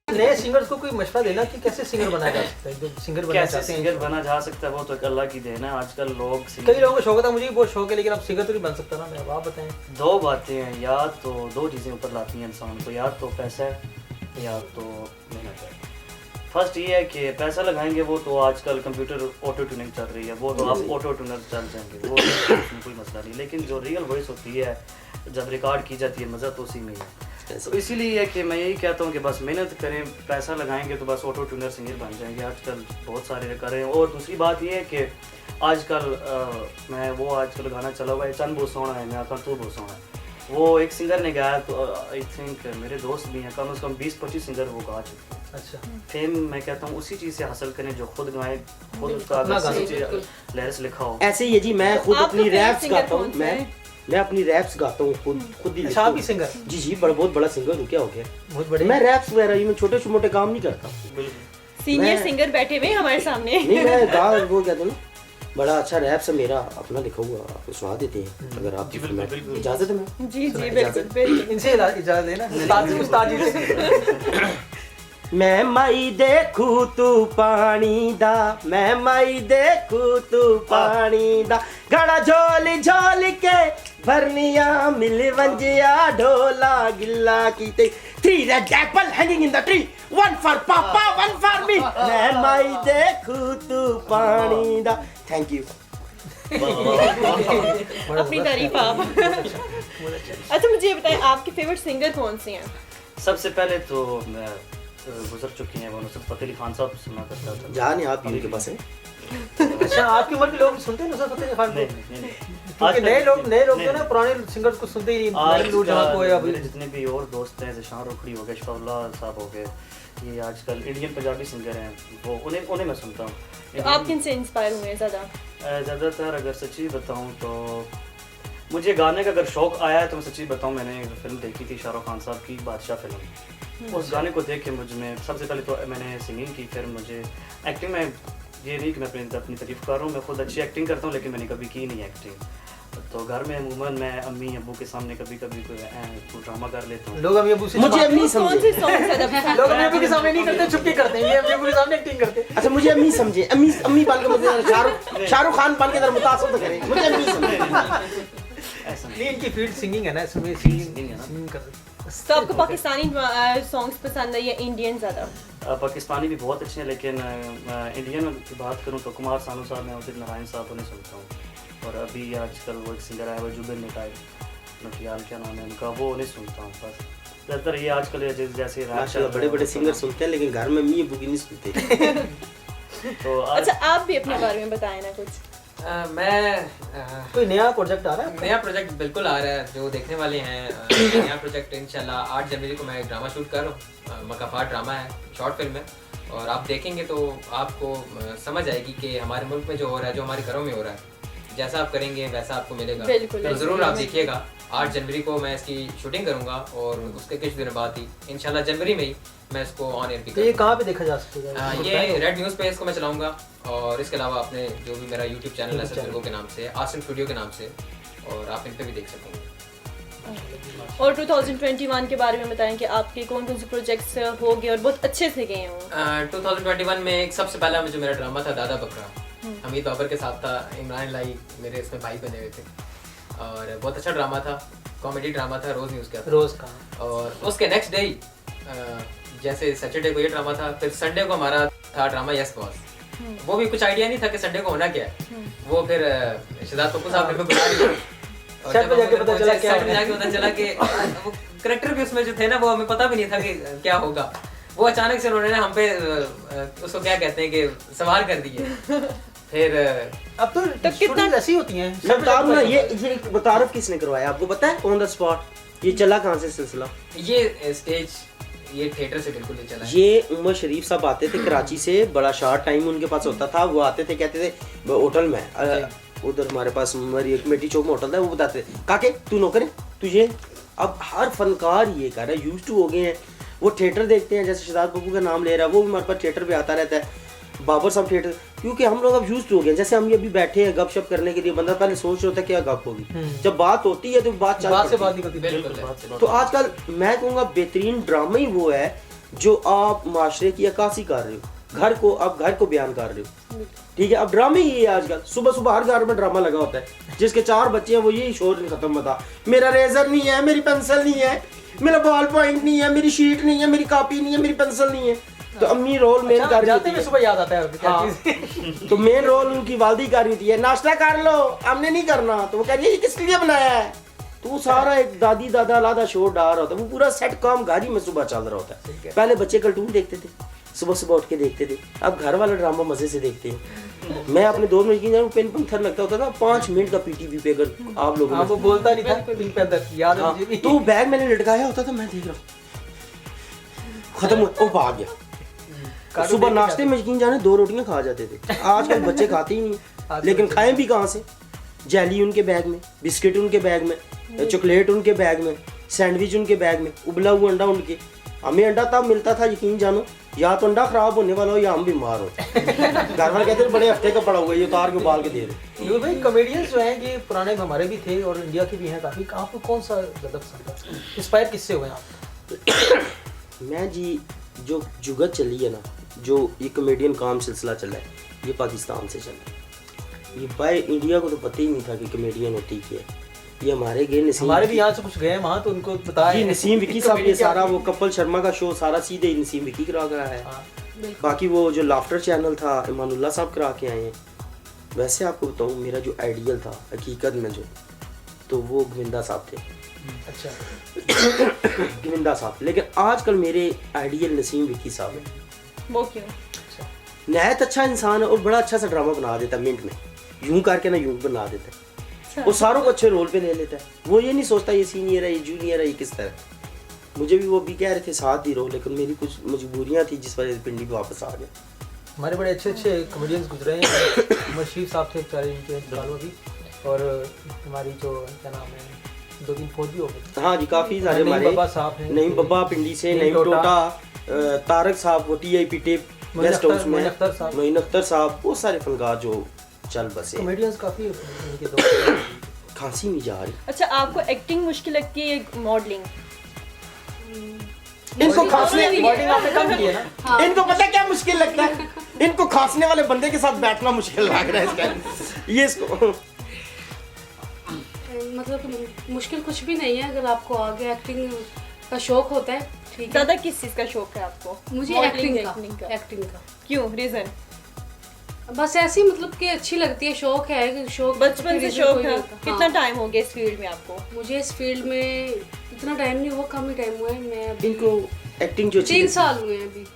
नए सिंगर्स को कोई मशवरा देना कि कैसे सिंगर बना जा सकता है, जो सिंगर बनना कैसे चाहते हैं। सिंगर बना जा सकता है वो तो एक अल्लाह की देन है। आजकल लोग कई लोगों को शौक था, मुझे भी बहुत शौक है, लेकिन अब सिंगर तो नहीं बन सकता ना मैं। अब आप बताएं। दो बातें हैं, या तो दो चीज़ें ऊपर लाती हैं इंसान को, या तो पैसा है या तो मेहनत है। फर्स्ट ये है कि पैसा लगाएंगे वो तो आजकल कंप्यूटर ऑटो ट्यूनिंग चल रही है, वो तो आप ऑटो ट्यूनर चल जाएंगे, वो उसमें कोई मसला नहीं। लेकिन जो रियल वॉइस होती है जब रिकॉर्ड की जाती है, मज़ा तो उसी में ही है। तो इसीलिए है कि मैं यही कहता हूँ कि बस मेहनत करें, पैसा लगाएंगे तो बस ऑटो ट्यूनर सिंगर बन जाएंगे। आजकल बहुत सारे कर रहे हैं। और दूसरी बात ये है कि आजकल मैं वो आजकल गाना चला हुआ है, चंद बहुत सोना है, मैं आता तू बहुत सोना है, वो एक सिंगर ने गाया। तो आई थिंक मेरे दोस्त भी हैं, कम से कम 20-25 सिंगर वो गा चुके हैं। अच्छा, फेम मैं कहता हूँ उसी चीज़ से हासिल करें जो खुद गाएं, खुद उसका लिरिक्स लिखा हो। ऐसे ही है जी, मैं खुद अपनी रैप्स गाता हूँ, मैं अपनी रैप्स गाता हूँ खुद ही। अच्छा, आप भी सिंगर? जी जी, बहुत बड़ा सिंगर हूँ। क्या हो गया, बहुत बड़े। मैं रैप्स वगैरह ये मैं छोटे मोटे काम नहीं करता। सीनियर सिंगर बैठे हुए हमारे सामने। नहीं, मैं गा वो कहते हैं ना, बड़ा अच्छा रैप्स है मेरा अपना लिखा हुआ, आपको सुना देते हैं अगर आप इजाजत है। मैं जी जी बिल्कुल, इनसे इजाजत देना उस्ताद जी से। मैं माई देखू तू पानी दा, मैं माई देखू तू पानी दा, घड़ा झोल झोल के भरनिया मिल वंजिया ढोला गिल्ला कीते, 3 red apple hanging in the tree, 1 for papa, 1 for me, मैं माई देखू तू पानी दा। Thank you. अपनी तारीफ आप। अच्छा मुझे ये बताएं, आपके फेवरेट सिंगर कौन से हैं? सबसे पहले तो गुजर चुकी हैं वो नुसरत फतेह अली खान साहब सुना करता था। जान है आप उनके पास है? अच्छा, आपकी उम्र के लोग सुनते हैं नुसरत फतेह अली खान को? क्योंकि नए लोग जो ना पुराने सिंगर्स को सुनते ही नहीं। जितने भी और दोस्त हैं, जैसे शाहरुख रुखड़ी हो गए, शफाउल्लाह साहब हो गए, ये आजकल इंडियन पंजाबी सिंगर हैं, वो उन्हें मैं सुनता हूँ। तो आप किन से इंस्पायर हुए हैं ज़्यादा? ज़्यादातर अगर सच्ची बताऊँ तो मुझे गाने का अगर शौक़ आया है तो मैं सच्ची बताऊँ, मैंने एक फिल्म देखी थी शाहरुख खान साहब की, बादशाह फिल्म। उस गाने को देख के मुझमें सबसे पहले तो मैंने सिंगिंग की, फिर मुझे एक्टिंग में, ये नहीं कि मैं अपनी तारीफ कर रहा हूँ, मैं खुद अच्छी एक्टिंग करता हूँ, लेकिन मैंने कभी की नहीं एक्टिंग। तो घर में अमूमन मैं अम्मी अब्बू के सामने कभी कोई ड्रामा कर लेता हूँ। लोग अम्मी अब्बू से मुझे अम्मी समझे, लोग अम्मी अब्बू के सामने नहीं करते, चुप के करते हैं, ये अम्मी अब्बू के सामने एक्टिंग करते हैं। अच्छा मुझे अम्मी समझे, अम्मी बन के मुझे शाहरुख खान बन के जरा मुतासिर तो करें, मुझे अम्मी समझे। ऐसा नहीं, इनकी फील्ड सिंगिंग है ना, इसमें सिंगिंग कर रहे। तो आपको पाकिस्तानी सॉन्ग्स पसंद है या इंडियन ज़्यादा? पाकिस्तानी भी बहुत अच्छे हैं, लेकिन इंडियन की बात करूँ तो कुमार सानू साहब, मैं उदित नारायण साहब उन्हें सुनता हूँ। और अभी आजकल वो एक सिंगर आया हुआ जुबिन नटियाल, क्या नाम है उनका, वो उन्हें सुनता हूँ। बस ज़्यादातर ये आजकल जैसे बड़े सिंगर सुनते हैं, लेकिन घर में अम्मी अब्बू की नहीं सुनते। तो अच्छा आप भी अपने बारे में बताएं ना कुछ। मैं कोई नया प्रोजेक्ट आ रहा है? नया प्रोजेक्ट बिल्कुल आ रहा है जो देखने वाले हैं। नया प्रोजेक्ट इंशाल्लाह 8 जनवरी को मैं एक ड्रामा शूट कर रहा हूँ। मकाफात ड्रामा है, शॉर्ट फिल्म है, और आप देखेंगे तो आपको समझ आएगी कि हमारे मुल्क में जो हो रहा है, जो हमारे घरों में हो रहा है, जैसा आप करेंगे वैसा आपको मिलेगा। तो ज़रूर आप देखिएगा। 8 जनवरी को मैं इसकी शूटिंग करूंगा और उसके कुछ दिन बाद ही इंशाल्लाह जनवरी में ही मैं इसको ऑन एयर भी करूंगा। ये कहाँ पे देखा जा सकता है? ये रेड न्यूज़ पे इसको मैं चलाऊंगा, और इसके अलावा अपने जो भी मेरा यूट्यूब चैनल है सब्सक्राइब के नाम से, आसिम स्टूडियो के नाम से, और आप इन पे भी देख सकेंगे। और 2021 के बारे में बताएं कि आपके कौन कौन से प्रोजेक्ट्स हो गए और बहुत अच्छे से गए हों। 2021 में एक सबसे पहला जो मेरा ड्रामा था दादा बकरा, हमीद बाबर के साथ था, इमरान लाई मेरे इसमें भाई बने हुए थे, और बहुत अच्छा ड्रामा था, कॉमेडी ड्रामा था, रोज़ न्यूज़ का रोज़ का। और उसके नेक्स्ट डे जैसे सैटरडे को ये ड्रामा था, फिर संडे को हमारा था ड्रामा यस बॉस। वो भी कुछ आइडिया नहीं था कि संडे को होना क्या है, वो फिर शिदात पप्पू साहब ने बुला लिया, और जब जाके पता चला कि वो करेक्टर भी उसमें जो थे ना, वो हमें पता भी नहीं था कि क्या होगा। वो अचानक से उन्होंने हम पे उसको क्या कहते हैं कि सवार कर दिए। फिर अब तो कितना ऐसी होती हैं। मैं बता दूं ना, ये मुतारफ किसने करवाया आपको पता है? On the spot. ये चला कहाँ से सिलसिला? ये स्टेज ये थिएटर से बिल्कुल नहीं चला है। ये उमर शरीफ साहब आते थे कराची से, बड़ा शार्ट टाइम उनके पास होता था, वो आते थे कहते थे होटल में उधर हमारे पास हमारी कमेटी चौक में होटल था, वो बताते थे काके तू नौकर है तुझे। अब हर फनकार ये कर रहा है, यूज टू हो गए हैं, वो थिएटर देखते हैं, जैसे शहजाद बब्बू का नाम ले रहा है, वो भी हमारे पास थिएटर पे आता रहता है, बाबर साहब थिएटर, क्योंकि हम लोग अब यूज टू हो गए। जैसे हम ये अभी बैठे हैं गपशप करने के लिए, बंदा पहले सोच रहा होता है क्या गप होगी, जब बात होती है तो बात से बात निकलती है। बिल्कुल। तो आजकल मैं कहूँगा बेहतरीन ड्रामा ही वो है जो आप माशरे की अक्कासी कर रहे हो, घर को बयान कर रहे हो, ठीक है। अब ड्रामे ही है आजकल, सुबह सुबह हर घर में ड्रामा लगा होता है, जिसके 4 बच्चे हैं वो यही शोर नहीं खत्म होता, मेरा रेजर नहीं है, मेरी पेंसिल नहीं है, मेरा बॉल पॉइंट नहीं है, मेरी शीट नहीं है, मेरी कॉपी नहीं है, मेरी पेंसिल नहीं है। तो अम्मी रोल मेन कर रही थी, सुबह याद आता है हाँ। तो मेन रोल उनकी वालदी कर रही थी, है नाश्ता कर लो, हमने नहीं करना, तो वो कह रही है ये किस लिए बनाया है, तो वो सारा एक दादी दादा लादा शोर डाल रहा होता है, वो पूरा सेट काम गाड़ी में सुबह चल रहा होता है। पहले बच्चे कार्टून देखते थे, सुबह सुबह उठ के देखते थे, अब घर वाला ड्रामा मजे से देखते हैं। मैं अपने दोस्त में यकीन पेन पत्थर लगता होता था 5 मिनट का पीटीवी पे, अगर आप लोग वो बोलता नहीं था पिन पे अंदर, याद है मुझे भी। तो बैग मैंने लटकाया होता था, मैं देख रहा हूँ खत्म हुआ, वो आ गया। सुबह नाश्ते में यकीन जाने 2 रोटियां खा जाते थे, आजकल बच्चे खाते ही नहीं, लेकिन खाएं भी कहाँ से, जेली उनके बैग में, बिस्किट उनके बैग में, चॉकलेट उनके बैग में, सैंडविच उनके बैग में, उबला हुआ अंडा उनके। हमें अंडा तब मिलता था यकीन जानो, या तो अंडा खराब होने वाला हो या हम बीमार हो, घर वाले कहते थे बड़े हफ्ते का पड़ा हुआ है, ये उतार के उबाल के दे दो। ये भाई कॉमेडियंस जो हैं ये पुराने हमारे भी थे और इंडिया के भी हैं काफी, आपको कौन सा ज्यादा पसंद है, इंस्पायर किससे हुए आप? मैं जी जो जुगत चली है ना, जो ये कॉमेडियन काम सिलसिला चला है, ये पाकिस्तान से चला है। ये भाई इंडिया को तो पता ही नहीं था कि कॉमेडियन होती क्या है। ये हमारे गए नसीम, हमारे भी यहाँ से कुछ गए वहाँ तो उनको बताया जी नसीम विकी साहब, ये सारा वो कपिल शर्मा का शो सारा सीधे ही नसीम विकी करा रहा है। बाकी वो जो लाफ्टर चैनल था इमानुल्लाह साहब करा के आए हैं। वैसे आपको बताऊँ मेरा जो आइडियल था हकीकत में जो, तो वो गोविंदा साहब थे। अच्छा गोविंदा साहब, लेकिन आजकल मेरे आइडियल नसीम विकी साहब है। वो क्यों? नहायत अच्छा इंसान है और बड़ा अच्छा सा ड्रामा बना देता है मिनट में, यूं करके ना यूं बना देता है, और सारों को अच्छे रोल पे ले लेता है। वो ये नहीं सोचता ये सीनियर है ये जूनियर है ये किस तरह। मुझे भी वो भी कह रहे थे साथ ही रहो, लेकिन मेरी कुछ मजबूरियां थी जिस वजह से पिंडी पे वापस आ गया। हमारे बड़े अच्छे अच्छे कॉमेडियंस गुजरे हैं, उमर शरीफ साहब थे बेचारे इनके सालों भी, और हमारी जो क्या नाम है 2-3 फौज भी हो गए। हाँ जी काफ़ी सारे हमारे, बाबा साहब हैं, नईम बाबा पिंडी से, नईम टोटा, तारक साहब वो टीआईपी टेप गेस्ट हाउस में, मोइन अख्तर साहब, बहुत सारे फनकार जो चल बसे। कॉमेडियंस काफ़ी इनके दोस्त। खांसी नहीं जा रही। अच्छा आपको एक्टिंग मुश्किल लगती है या मॉडलिंग? इनको खांसने, मॉडलिंग आपने कम की है ना। इनको पता क्या मुश्किल लगता है, इनको खांसने वाले बंदे के साथ बैठना मुश्किल लग रहा है इसका। ये इसको मतलब मुश्किल कुछ भी नहीं है, अगर आपको आगे एक्टिंग का शौक होता है। ठीक है, ज़्यादा किस चीज़ का शौक है आपको? मुझे Modeling, एक्टिंग का। क्यों, रीज़न? बस ऐसे ही मतलब कि अच्छी लगती है, शौक है, शौक बचपन से शौक है। कितना हाँ। टाइम हो गया इस फील्ड में आपको? मुझे इस फील्ड में इतना टाइम नहीं हुआ, कम ही टाइम हुआ है। मैं अभी इनको एक्टिंग जो 3 साल हुए हैं अभी।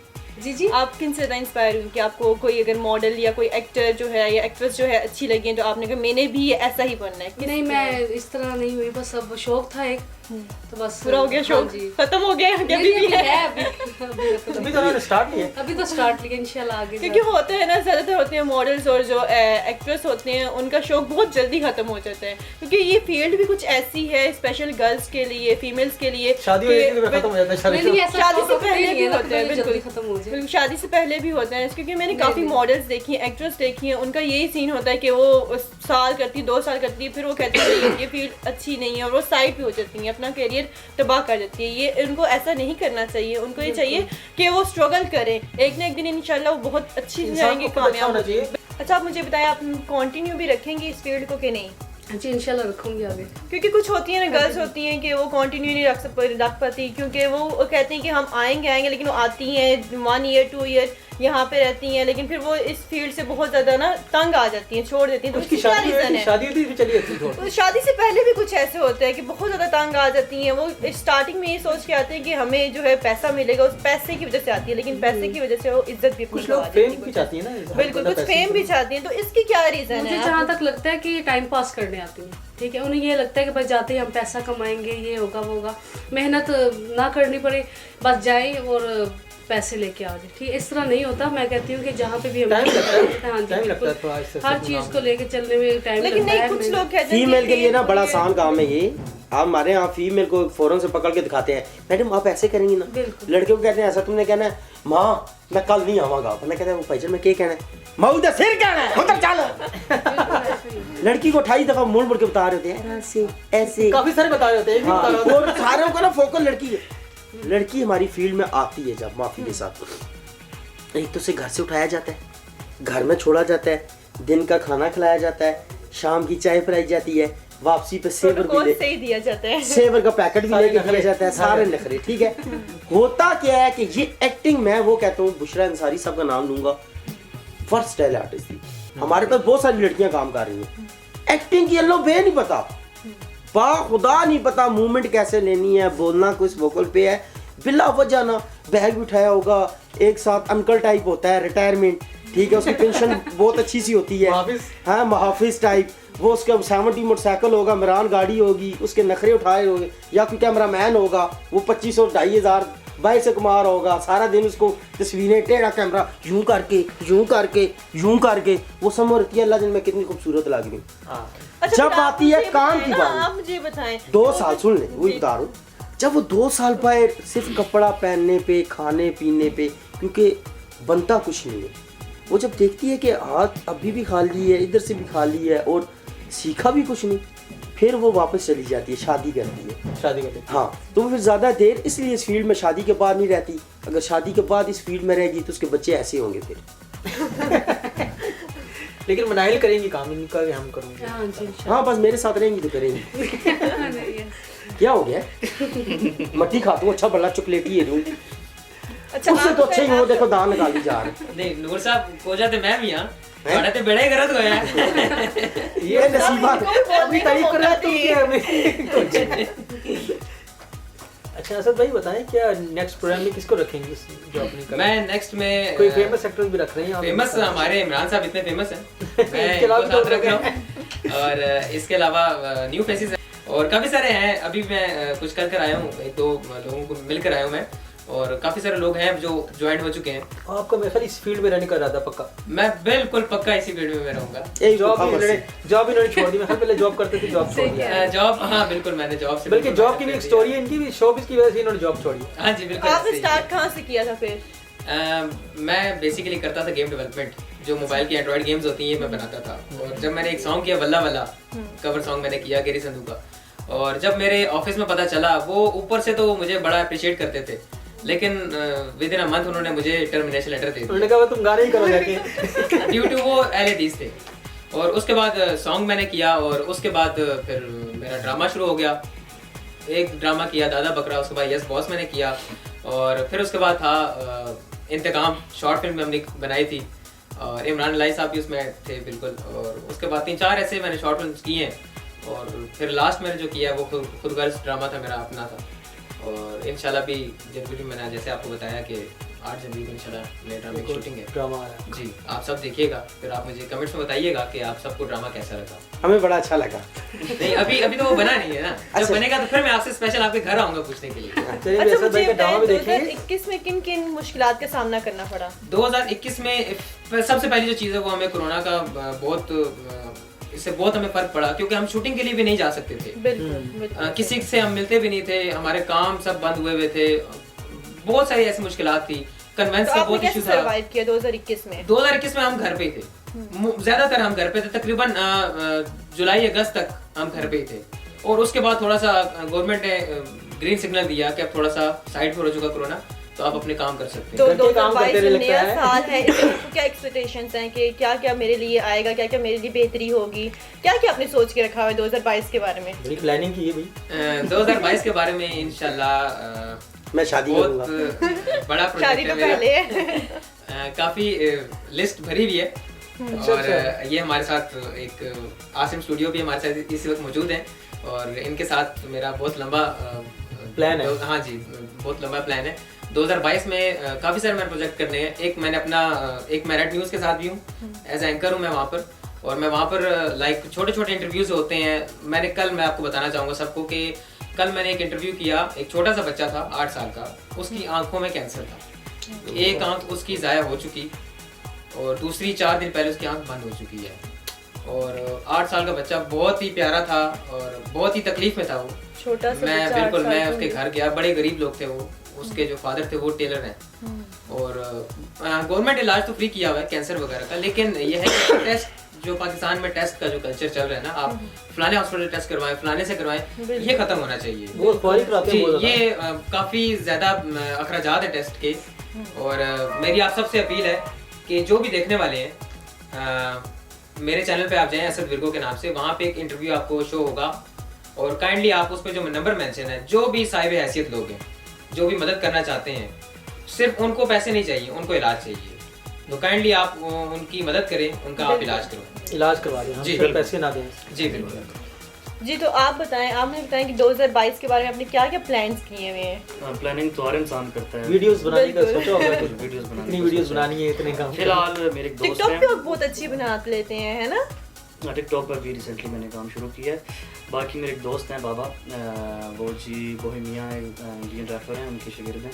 जी जी। आप किन से ज़्यादा इंस्पायर हुई कि आपको कोई अगर मॉडल या कोई एक्टर जो है या एक्ट्रेस जो है अच्छी लगी तो आपने कहा मैंने भी ऐसा ही बनना है? नहीं, मैं इस तरह नहीं हुई, बस अब शौक था एक, तो बस पूरा हो गया हाँ शौक? जी। खत्म हो गया? नहीं, अभी भी नहीं, है? अभी अभी तो उन्होंने स्टार्ट किया। अभी तो स्टार्ट लिया, इंशाल्लाह आगे क्योंकि होता है ना, ज़्यादातर होते हैं मॉडल्स और जो एक्ट्रेस होते हैं उनका शौक बहुत जल्दी खत्म हो जाता है, क्योंकि ये फील्ड भी कुछ ऐसी है स्पेशल गर्ल्स के लिए, फीमेल्स के लिए। शादी हो जाती है खत्म हो जाता है शादी। नहीं, ऐसा शादी से शौक पहले नहीं भी है ना, होता है, जल्दी बिल्कुल खत्म हो जाए। बिल्कुल, शादी से पहले भी होता है, क्योंकि मैंने काफ़ी नहीं। मॉडल्स देखी हैं, एक्ट्रेस देखी हैं, उनका यही सीन होता है कि वो साल करती 2 साल करती है, फिर वो कहती है ये फील्ड अच्छी नहीं है और वो साइड पे हो जाती हैं, अपना करियर तबाह कर देती है। ये उनको ऐसा नहीं करना चाहिए, उनको ये चाहिए कि वो स्ट्रगल करें, एक ना एक दिन इंशाल्लाह वो बहुत अच्छी जाएंगे, इंसान को अच्छा कामयाब होना चाहिए। अच्छा आप मुझे बताएं, आप कंटिन्यू भी रखेंगे इस फील्ड को कि नहीं? जी इंशाल्लाह रखूंगी आगे। क्योंकि कुछ होती हैं ना गर्ल्स होती हैं कि वो कंटिन्यू नहीं रख पाती, क्योंकि वो कहती हैं कि हम आएंगे लेकिन वो आती हैं 1 ईयर 2 ईयर यहाँ पे रहती हैं, लेकिन फिर वो इस फील्ड से बहुत ज़्यादा ना तंग आ जाती हैं, छोड़ देती हैं। तो उसकी उसकी क्या शादी रीज़न हुई, है? शादी हुई थी चली थी थोड़ी। तो शादी से पहले भी कुछ ऐसे होता है कि बहुत ज़्यादा तंग आ जाती हैं, वो स्टार्टिंग में ये सोच के आते हैं कि हमें जो है पैसा मिलेगा, उस पैसे की वजह से आती है, लेकिन पैसे की वजह से वो इज्जत भी अपनी कुछ लोग गवा देती फेम भी है। चाहती है ना, बिल्कुल, कुछ फेम भी चाहती हैं, तो इसकी क्या रीज़न मुझे है? जहाँ तक लगता है कि टाइम पास करने आती हूँ। ठीक है, उन्हें ये लगता है कि बस जाते ही हम पैसा कमाएंगे, ये होगा वो होगा, मेहनत ना करनी पड़े, बस जाएं और पैसे लेके आ जाए। ठीक है, इस तरह नहीं होता। मैं कहती हूँ कि जहाँ पे भी हम टाइम लगता है, हाँ जी, टाइम लगता है बिल्कुल। थोड़ा इससे हर चीज़ को लेके चलने में टाइम लेकिन लगता नहीं, है। कुछ लोग कहते हैं फीमेल कि के लिए ना बड़ा ये- आसान काम है ये। आप हमारे यहाँ फीमेल को फौरन से पकड़ के दिखाते हैं, मैडम आप ऐसे करेंगी ना। बिल्कुल। लड़के को कहते हैं ऐसा तुमने कहना है, माँ मैं कल नहीं आवागा। बंदा कहता है वो भाईजान मैं क्या कहना है, माँ उधर सिर कहना है, उधर चल। लड़की को 28 दफा मुड़ मुड़ के बता रहे होते हैं ऐसे ऐसे। काफी सारे बता रहे होते हैं, एक भी हाँ, बता रहा होता और सारों को ना फोकल लड़की है। लड़की हमारी फील्ड में आती है जब माफी के साथ, एक तो उसे घर से उठाया जाता है, घर में छोड़ा जाता है, दिन का खाना खिलाया जाता है, शाम की चाय पिलाई जाती है, वापसी पे सेवर भी प्रोटोकॉल ले, से ही दिया जाता है। सेवर का पैकेट भी सारे लेके दिया नखरे। जाता है, सारे नखरे। ठीक है, होता क्या है कि ये एक्टिंग, मैं वो कहता हूँ बुशरा अंसारी साहब का नाम लूंगा, फर्स्ट स्टाइल आर्टिस्ट थी। हमारे पास बहुत सारी लड़कियां काम कर रही हैं, एक्टिंग की अल्लाह बे नहीं पता, बा खुदा नहीं पता मूवमेंट कैसे लेनी है, बोलना कुछ वोकल पे है, बिला वजह ना बैग भी उठाया होगा, एक साथ अंकल टाइप होता है, रिटायरमेंट, ठीक है, उसकी पेंशन बहुत अच्छी सी होती है, मुहाफिज। हाँ महाफिज टाइप, वो उसका 70 मोटरसाइकिल होगा, मरान गाड़ी होगी, उसके नखरे उठाए होंगे, या कोई कैमरा मैन होगा, वो 2500-2500 बाइक से कमा रहा होगा, सारा दिन उसको तस्वीरें, टेढ़ा कैमरा यूं करके यूं करके यूं करके, वो समझ रही है अल्लाह दिन में कितनी खूबसूरत लग रही। अच्छा, जब फिर आप आती है मुझे काम बताएं की ना, बारी। आप मुझे बताएं 2 साल सुन ले, वही बता रहा हूँ, जब वो 2 साल पाए सिर्फ कपड़ा पहनने पे, खाने पीने पे, क्योंकि बनता कुछ नहीं है, वो जब देखती है कि हाथ अभी भी खाली है, इधर से भी खाली है और सीखा भी कुछ नहीं, फिर वो वापस चली जाती है, शादी करती है। शादी कर लेते हाँ, तो वो फिर ज़्यादा देर इसलिए इस फील्ड में शादी के बाद नहीं रहती। अगर शादी के बाद इस फील्ड में रहेगी तो उसके बच्चे ऐसे होंगे फिर। लेकिन मनाइल करेंगी काम, इनका भी हम करूंगे। हाँ जी, हाँ, बस मेरे साथ रहेंगी तो करेंगी। क्या हो गया? मट्टी खाता हूँ, अच्छा बड़ा चॉकलेटी है दूँ, अच्छा उससे तो आप अच्छा ही वो देखो दान निकाली जा रहे। नहीं नूर साहब को जाते मैं भी हाँ बड़ा ते बड़े गलत होया ये नसीबा। अभी तारीफ कर रहा है तुम क्या हमें? अच्छा असद भाई बताएं, क्या नेक्स्ट प्रोग्राम में किसको रखेंगे जो अपनी कला? मैं नेक्स्ट में कोई फेमस एक्टर भी रख रहे हैं आप? फेमस हमारे इमरान साहब इतने फेमस हैं मैं इसके अलावा इनको भी साथ रख रहा हूँ और इसके अलावा न्यू फेसेस हैं और काफ़ी सारे हैं। अभी मैं कुछ कर आया हूँ, 1-2 लोगों को मिलकर आया हूँ मैं, और काफ़ी सारे लोग हैं जो ज्वाइन हो चुके हैं। आपका मैं खाली इस फील्ड में रहने का इरादा पक्का? मैं बिल्कुल पक्का इसी फील्ड में मैं रहूँगा। जॉब भी इन्होंने छोड़ दी, मैं पहले जॉब करते थे, जॉब छोड़ दिया। जॉब, हाँ बिल्कुल मैंने जॉब से बल्कि जॉब की भी एक स्टोरी है इनकी भी, शोबिज़ की वजह से इन्होंने जॉब छोड़ी। हाँ जी बिल्कुल। आपने ऐसे ही स्टार्ट कहाँ से किया था फिर? मैं बेसिकली करता था गेम डेवलपमेंट, जो मोबाइल की एंड्रॉइड गेम्स होती हैं मैं बनाता था। और जब मैंने एक सॉन्ग किया वल्ला वल्ला, कवर सॉन्ग मैंने किया गेरी संधू का, और जब मेरे ऑफिस में पता चला, वो ऊपर से तो मुझे बड़ा अप्रिशिएट करते थे, लेकिन विद इन अ मंथ उन्होंने मुझे टर्मिनेशन लेटर दे दिया। उन्होंने कहा तुम गाने ही करो जाके। ड्यू टू वो LADs थे। और उसके बाद सॉन्ग मैंने किया, और उसके बाद फिर मेरा ड्रामा शुरू हो गया। एक ड्रामा किया दादा बकरा, उसके बाद यस बॉस मैंने किया, और फिर उसके बाद था इंतकाम, शॉर्ट फिल्म हमने बनाई थी और इमरान लाई साहब भी उसमें थे बिल्कुल। और उसके बाद 3-4 ऐसे मैंने शॉर्ट फिल्म किए हैं, और फिर लास्ट मैंने जो किया वो खुद गर्ल्स ड्रामा था, मेरा अपना था। और इंशाल्लाह भी जनवरी में मैंने जैसे आपको बताया कि 8 जनवरी को इंशाल्लाह नए ड्रामे की शूटिंग है। ड्रामा आ रहा है। जी आप सब देखिएगा, फिर आप मुझे कमेंट्स में बताइएगा कि आप सबको ड्रामा कैसा लगा। हमें बड़ा अच्छा लगा। नहीं अभी तो वो बना नहीं है ना, जब अच्छा। बनेगा तो फिर मैं आपसे स्पेशल आपके घर आऊंगा पूछने के लिए। चलिए अच्छा असद मुझे भाई का ड्रामा भी बताएं, देखेंगे। 2021 में किन किन मुश्किलात का सामना करना पड़ा? 2021 में सबसे पहली जो चीज़ है वो हमें कोरोना का इससे बहुत हमें फर्क पड़ा, क्योंकि हम शूटिंग के लिए भी नहीं जा सकते थे। बिल्कुल किसी से हम मिलते भी नहीं थे, हमारे काम सब बंद हुए थे, बहुत सारी ऐसी मुश्किलात थी, कन्वेंस तो का आपने बहुत कैसे इशू था। सर्वाइव किया 2021 में? 2021 में हम घर पे ही थे, ज्यादातर हम घर पे थे, तकरीबन जुलाई अगस्त तक हम घर पे ही थे। और उसके बाद थोड़ा सा गवर्नमेंट ने ग्रीन सिग्नल दिया कि अब थोड़ा सा साइड पर हो चुका कोरोना, तो आप अपने काम कर सकते तो हैं। घर के काम करते 2022 रहे में लगता नया है। साल है, इसमें आपको क्या एक्सपेक्टेशंस हैं कि क्या क्या मेरे लिए आएगा, क्या क्या मेरे लिए बेहतरी होगी, क्या क्या आपने सोच के रखा हुआ है 2022 के बारे में? बड़ी प्लानिंग की है भाई। 2022 के बारे में इंशाल्लाह मैं शादी बहुत करूंगा। बड़ा शादी प्रोजेक्ट तो है मेरा। पहले है। काफी लिस्ट भरी हुई है। और ये हमारे साथ एक आसिम स्टूडियो भी हमारे साथ इस वक्त मौजूद है, और इनके साथ मेरा बहुत लंबा प्लान है। हाँ जी बहुत लंबा प्लान है। 2022 में काफ़ी सारे मैंने प्रोजेक्ट करने हैं। एक मैंने अपना एक मेरिट न्यूज़ के साथ भी हूँ, एज एंकर हूँ मैं वहाँ पर, और मैं वहाँ पर लाइक छोटे छोटे इंटरव्यूज होते हैं। मैं आपको बताना चाहूँगा सबको कि कल मैंने एक इंटरव्यू किया, एक छोटा सा बच्चा था 8 साल का, उसकी आंखों में कैंसर था, एक आंख उसकी ज़ाया हो चुकी और दूसरी 4 दिन पहले उसकी आंख बंद हो चुकी है। और 8 साल का बच्चा बहुत ही प्यारा था और बहुत ही तकलीफ में था वो। छोटा सा मैं बच्चा, बिल्कुल 8 मैं साल उसके का। घर गया, बड़े गरीब लोग थे वो, उसके जो फादर थे वो टेलर हैं और गवर्नमेंट इलाज तो फ्री किया हुआ है कैंसर वगैरह का, लेकिन ये है कि टेस्ट जो पाकिस्तान में टेस्ट का जो कल्चर चल रहा है ना, आप फलाने हॉस्पिटल टेस्ट करवाएं, फलाने से करवाएं, ये खत्म होना चाहिए। वो फौरी कराते जी, हैं बहुत ये ज़्यादा। काफ़ी ज़्यादा अखराजात है टेस्ट के। और मेरी आप सबसे अपील है कि जो भी देखने वाले हैं, मेरे चैनल पे आप जाएं असद विरगो के नाम से, वहाँ पे एक इंटरव्यू आपको शो होगा और काइंडली आप उस पर जो नंबर मेंशन है, जो भी साहिब हैसियत लोग हैं जो भी मदद करना चाहते हैं, सिर्फ उनको पैसे नहीं चाहिए, उनको इलाज चाहिए, तो काइंडली आप उनकी मदद करें, उनका आप इलाज करवाएं। इलाज करवा दें, हम जी, सिर्फ बिल्कुल। पैसे ना दें। जी बिल्कुल। जी, तो आप बताएं, आपने बताया कि 2022 के बारे में आपने क्या क्या प्लान्स किए हुए हैं? प्लानिंग तो हर इंसान करता है, वीडियोस बनाने का बिल्कुल। सोचा होगा कि वीडियोस बनाने इतनी का वीडियोस सोचा है। बनानी है, इतने काम। फिलहाल मेरे एक दोस्त टिकटॉक हैं, पे आप बहुत अच्छी बना लेते हैं, है ना? टिकटॉक पर भी रिसेंटली मैंने काम शुरू किया है। बाकी मेरे एक दोस्त हैं बाबा, वो जी बोहेमिया इंडियन रैपर हैं, उनके शागिर्द हैं,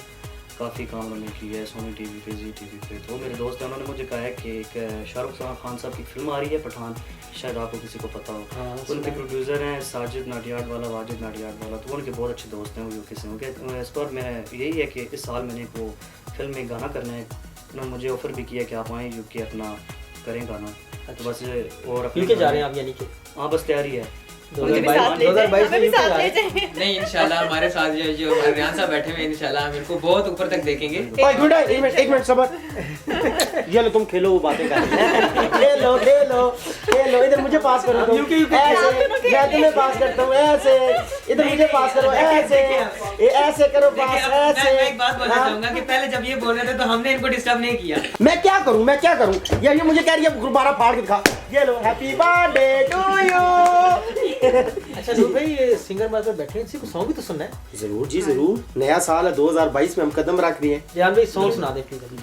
काफ़ी काम उन्होंने किया है सोनी टीवी पे, जी टीवी पे। तो मेरे दोस्त हैं, उन्होंने मुझे कहा है कि एक शाहरुख खान साहब की फिल्म आ रही है पठान, शायद आपको किसी को पता हो। हाँ, तो उनके प्रोड्यूसर हैं साजिद नाडियाड वाला, वाजिद नाडियाड वाला, तो उनके बहुत अच्छे दोस्त हैं, वो यूके से। उनके इस पर मैं यही है कि इस साल मैंने एक वो फिल्म में गाना करना है, उन्होंने मुझे ऑफ़र भी किया कि आप आएँ यूके अपना करें गाना। तो बस और अपने यूके जा रहे हैं आप यानी कि हाँ बस तैयारी है। मुझे भी साथ ले जाएं, 2022 हमें भी में साथ ले यूके जाएं। नहीं, इंशाल्लाह हमारे साथ जो हमारे रियान साहब बैठे हुए हैं, इंशाल्लाह हम इनको बहुत ऊपर तक देखेंगे। एक मिनट सबर। ये लो तुम खेलो, वो बातें कर खेलो खेलो खेलो, इधर मुझे पास करो तुम, ऐसे मैं तुम्हें पास करता हूँ, ऐसे इधर मुझे पास करो, ऐसे ये ऐसे करो पास, देखिए, अब ऐसे। मैं एक बात बोलना हाँ। चाहूंगा कि पहले जब ये बोल रहे थे तो हमने इनको डिस्टर्ब नहीं किया। मैं क्या करूं, मैं क्या करूं? ये मुझे कह रही है गुब्बारा फाड़ के दिखा, ये लो हैप्पी बर्थडे टू यू। अच्छा नूर भाई, ये सिंगर मार पर बैठे हैं, इसी को सॉन्ग भी तो सुनना है। जरूर जी जरूर, नया साल है 2022 में हम कदम रख रही हैं। रियान भाई सॉन्ग सुना दे प्लीज।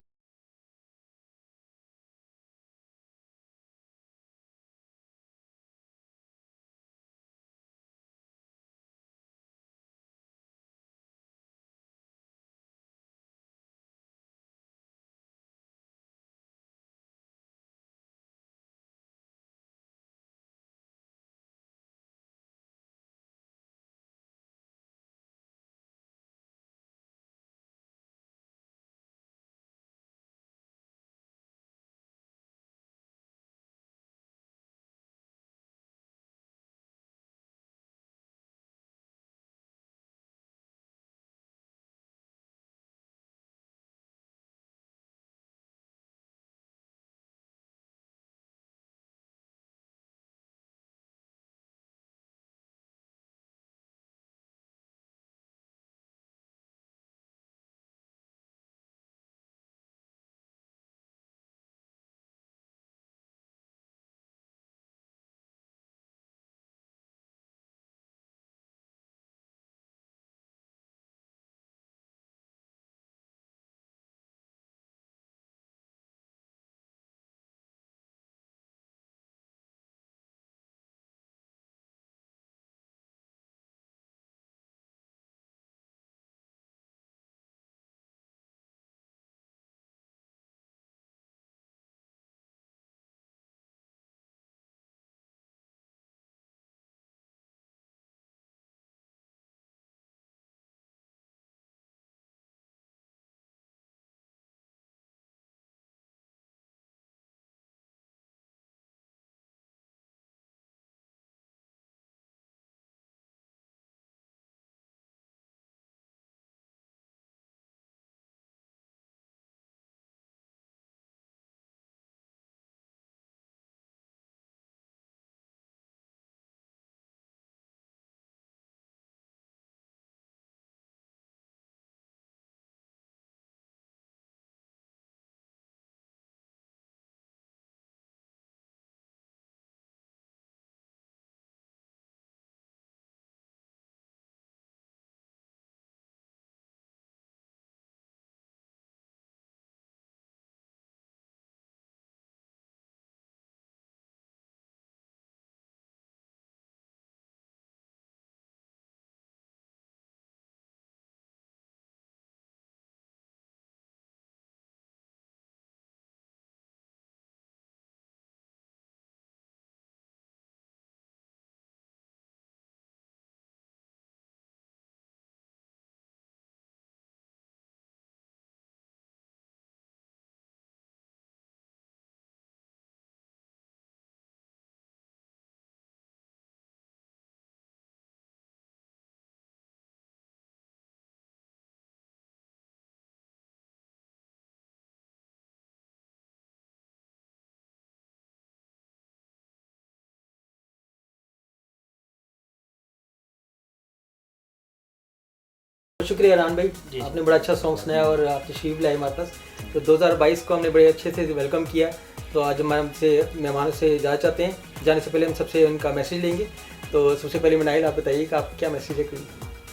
शुक्रिया इरहान भाई, आपने बड़ा अच्छा सॉन्ग सुनाया और आप तशरीफ लाए हमारे पास। तो 2022 को हमने बड़े अच्छे से वेलकम किया। तो आज हम हमसे मेहमानों से जा चाहते हैं, जाने से पहले हम सबसे उनका मैसेज लेंगे। तो सबसे पहले मनाइल आप बताइए कि आप क्या मैसेज है कोई?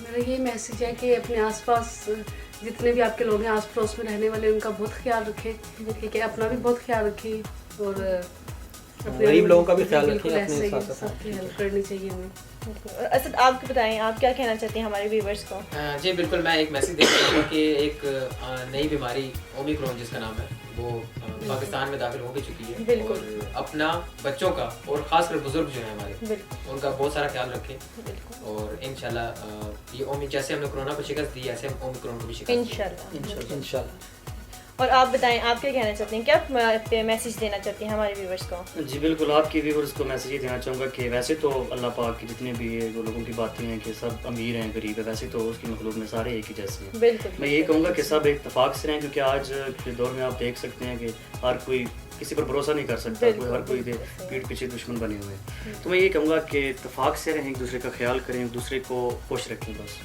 मेरा ये मैसेज है कि अपने आसपास जितने भी आपके लोग हैं आस पड़ोस में रहने वाले, उनका बहुत ख्याल रखें, ठीक है, अपना भी बहुत ख्याल रखें और अपने गरीब लोगों का भी ख्याल बिल्कुल रखें, अपने ऐसे ही साथ साथ। सबकी हेल्प करनी चाहिए हमें। असद आप बताएं, आप क्या कहना चाहते हैं हमारे व्यूवर्स को? जी बिल्कुल, मैं एक मैसेज देना चाहूँगा कि एक नई बीमारी ओमिक्रॉन जिसका नाम है वो पाकिस्तान में दाखिल हो भी चुकी है। बिल्कुल। और अपना बच्चों का और ख़ासकर बुजुर्ग जो है हमारे, बिल्कुल उनका बहुत सारा ख्याल रखें। बिल्कुल और इंशाल्लाह ये जैसे हमने कोरोना को शिकस्त दी ऐसे हम ओमिक्रॉन को भी शिकस्त देंगे। इंशाल्लाह। और आप बताएं, आप क्या कहना चाहते हैं, क्या मैसेज देना चाहते हैं हमारे व्यूवर्स को? जी बिल्कुल, आपके व्यूवर्स को मैसेज ये देना चाहूँगा कि वैसे तो अल्लाह पाक की जितने भी ये वो लोगों की बातें हैं कि सब अमीर हैं गरीब है, वैसे तो उसकी मखलूक में सारे एक ही जैसे हैं। बिल्कुल, मैं ये कहूँगा कि सब एक इत्तेफाक से रहें, क्योंकि आज के दौर में आप देख सकते हैं कि हर कोई किसी पर भरोसा नहीं कर सकता, कोई हर कोई पीठ पीछे दुश्मन बने हुए हैं। तो मैं ये कहूँगा कि इत्तेफाक से रहें, एक दूसरे का ख्याल करें, एक दूसरे को खुश रखें। बस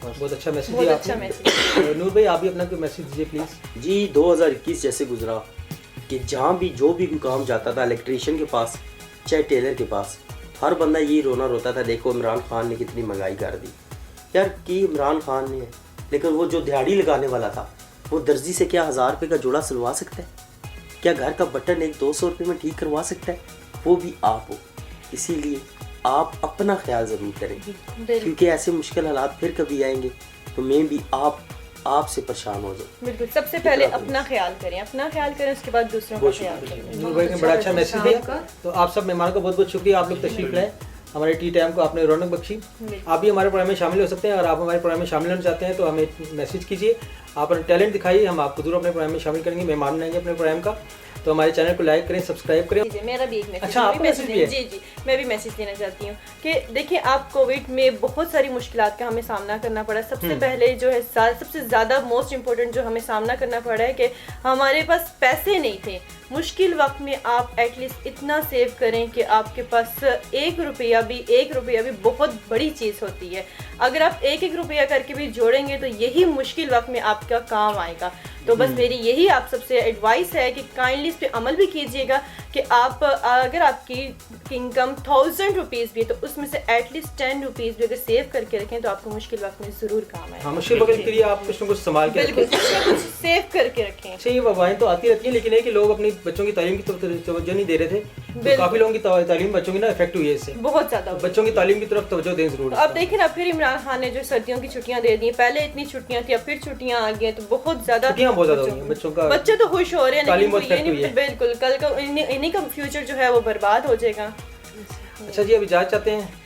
बहुत अच्छा मैसेज बहुत दिया अच्छा आपने। मैसेज। नूर भाई आप भी अपना कोई मैसेज दीजिए प्लीज़। जी 2021 जैसे गुजरा कि जहाँ भी जो भी काम जाता था, इलेक्ट्रीशियन के पास चाहे टेलर के पास, हर बंदा यही रोता था, देखो इमरान खान ने कितनी महंगाई कर दी। यार कि इमरान खान ने, लेकिन वो जो दिहाड़ी लगाने वाला था वो दर्जी से क्या 1000 रुपये का जोड़ा सिलवा सकता है? क्या घर का बटन एक 200 रुपये में ठीक करवा सकता है? वो भी आप हो। इसीलिए आप अपना ख्याल ज़रूर करें, क्योंकि ऐसे मुश्किल हालात फिर कभी आएंगे तो मैं भी आपसे परेशान हो जाऊँ। बिल्कुल, सबसे पहले अपना ख्याल करें, अपना ख्याल करें, उसके बाद दूसरों का ख्याल करें। नूर भाई ने बड़ा अच्छा मैसेज दिया। तो आप सब मेहमानों का बहुत बहुत शुक्रिया, आप लोग तशरीफ लाए, हमारे टी टाइम को आपने रौनक बख्शी। आप भी हमारे प्रोग्राम में शामिल हो सकते हैं। अगर आप हमारे प्रोग्राम में शामिल होना चाहते हैं तो हमें मैसेज कीजिए, आप अपना टैलेंट दिखाइए, हम आपको जरूर अपने प्रोग्राम में शामिल करेंगे, मेहमान बनाएंगे अपने प्रोग्राम का। तो हमारे चैनल को लाइक करें, सब्सक्राइब करें। जी, मेरा भी एक मैसेज। अच्छा, आपका मैसेज भी है? जी, मैं भी मैसेज देना चाहती हूँ कि देखिए, आप कोविड में बहुत सारी मुश्किलात का हमें सामना करना पड़ा। सबसे पहले जो है सबसे ज़्यादा मोस्ट इम्पोर्टेंट जो हमें सामना करना पड़ा है कि हमारे पास पैसे नहीं थे। मुश्किल वक्त में आप एटलीस्ट इतना सेव करें कि आपके पास एक रुपया भी बहुत बड़ी चीज़ होती है। अगर आप एक रुपया करके भी जोड़ेंगे तो यही मुश्किल वक्त में आपका काम आएगा। तो बस मेरी यही आप सबसे एडवाइस है कि काइंडली इस पे अमल भी कीजिएगा कि आप अगर आपकी इनकम 1000 रुपीज़ भी है तो उसमें से एटलीस्ट 10 रुपीज़ भी अगर सेव करके रखें तो आपको मुश्किल वक्त में ज़रूर काम आएगा। हाँ, मुश्किल वक्त के लिए आप कुछ न कुछ संभाल के बिल्कुल, रखें। कुछ ना कुछ सेव करके रखें। अच्छा, ये वबाएं तो आती रहती हैं, लेकिन है कि लोग अपनी बच्चों की तालीम की तरफ तवज्जो नहीं दे रहे थे। तो बिल्कुल। काफ़ी लोगों की तालीम बच्चों की ना इफेक्ट हुई है इससे। बहुत ज़्यादा बच्चों की तालीम की तरफ तवज्जो दें जरूर। अब देखिए ना, फिर इमरान खान ने जो सर्दियों की छुट्टियां दे दी, पहले इतनी छुट्टियां थी, अब फिर छुट्टियां आ गई हैं, तो बहुत ज़्यादा छुट्टियां बहुत ज़्यादा हुई हैं बच्चों का। बच्चे तो खुश हो रहे हैं, तालीम लेकिन वो बहुत ये affect हुई नहीं, है। बिल्कुल कल का इन्हीं का फ्यूचर जो है वो बर्बाद हो जाएगा। अच्छा जी, अब इजाज़त चाहते हैं।